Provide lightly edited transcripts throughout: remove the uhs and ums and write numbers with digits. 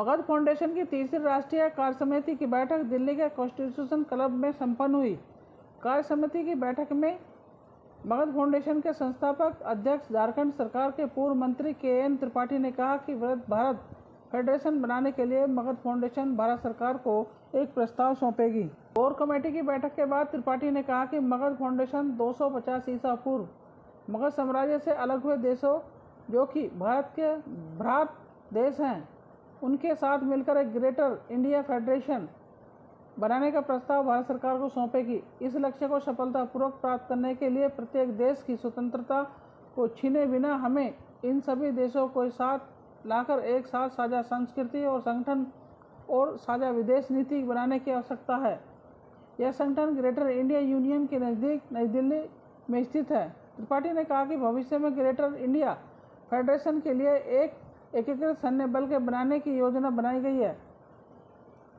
Magadh foundation की तीसरी राष्ट्रीय कार्य समिति की बैठक दिल्ली के कॉन्स्टिट्यूशन क्लब में संपन्न हुई। कार्य समिति की बैठक में मगध फाउंडेशन के संस्थापक अध्यक्ष झारखंड सरकार के पूर्व मंत्री KN त्रिपाठी ने कहा कि भारत फेडरेशन बनाने के लिए मगध फाउंडेशन भारत सरकार को एक प्रस्ताव सौंपेगी। कोर कमेटी की बैठक के बाद त्रिपाठी ने कहा कि मगध फाउंडेशन 250 ईसा पूर्व मगध साम्राज्य से अलग हुए देशों जो कि भारत के भ्रात देश हैं, उनके साथ मिलकर एक ग्रेटर इंडिया फेडरेशन बनाने का प्रस्ताव भारत सरकार को सौंपेगी। इस लक्ष्य को सफलतापूर्वक प्राप्त करने के लिए प्रत्येक देश की स्वतंत्रता को छीने बिना हमें इन सभी देशों को साथ लाकर एक साथ साझा संस्कृति और संगठन और साझा विदेश नीति बनाने की आवश्यकता है। यह संगठन ग्रेटर इंडिया यूनियन के नज़दीक नई दिल्ली में स्थित है। त्रिपाठी ने कहा कि भविष्य में ग्रेटर इंडिया फेडरेशन के लिए एक एकीकृत सैन्य बल के बनाने की योजना बनाई गई है।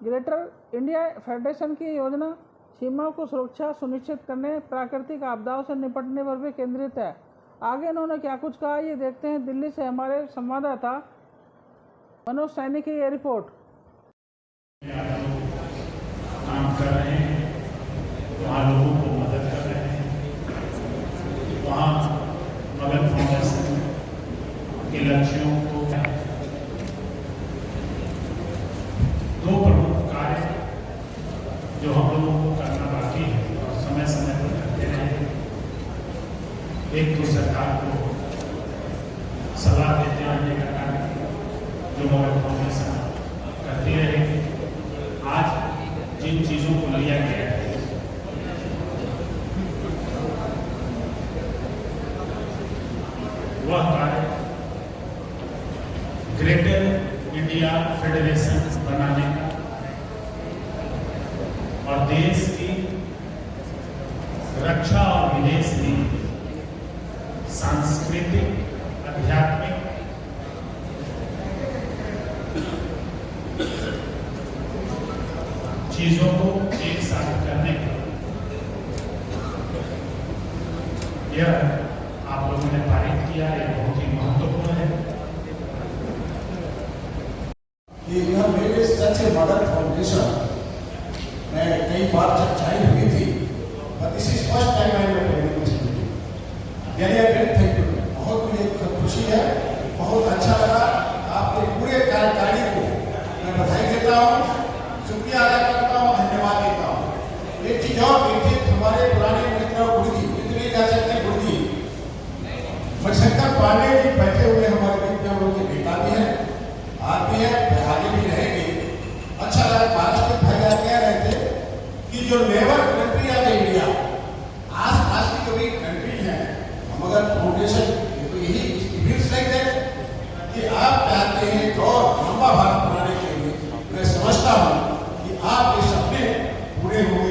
ग्रेटर इंडिया फेडरेशन की योजना सीमाओं को सुरक्षा सुनिश्चित करने, प्राकृतिक आपदाओं से निपटने पर भी केंद्रित है। आगे उन्होंने क्या कुछ कहा, ये देखते हैं। दिल्ली से हमारे संवाददाता मनोज सैनी की यह रिपोर्ट। काम कर रहे हैं, वहाँ लोगों को मदद कर रहे हैं, वहाँ मगध फाउंडेशन के लक्ष्यों को दो प्रमुख कार्य जो हम लोगों को करना बाकी है और समय समय पर करते रहे। एक तो सरकार को सलाह देते रहने का कार्य जो मगध फाउंडेशन करती रहेगी। आज जिन चीजों को लिया गया है वह कार्य ग्रेटर इंडिया फेडरेशन बनाने का और देश की रक्षा और विदेश नीति, सांस्कृतिक, आध्यात्मिक, चीजों को एक साथ करने का यह आप लोगों ने पारित किया। यह बहुत ही महत्वपूर्ण है। यह मेरे सच मगध फाउंडेशन में कई बार चर्चाएं हुई थी, but this is first time I am attending this meeting. Very very thank you. बहुत मुझे खुशी है, बहुत अच्छा लगा। आपके पूरे कार्यकारिणी को मैं बधाई देता हूँ, शुक्रिया अदा करता हूँ, धन्यवाद देता हूँ। एक चीज और देखिए, हमारे पुराने मित्र गुरुजी, इतने जा सकते गुरुजी मणिशंकर पांडे जी बैठे हुए हमारे बीच में, हम लोग के नेता भी हैं, आप भी हैं, आगे भी रहेंगे। अच्छा लगा। महाराष्ट्र के भाई कह रहे थे कि जो नेबर कंट्री ऑफ इंडिया, आस पास की जो भी कंट्री है, मगध फाउंडेशन तो यही फील्स लाइक दैट कि आप चाहते हैं और लंबा भारत बनाने के लिए मैं समझता हूँ कि आप ये सपने पूरे हो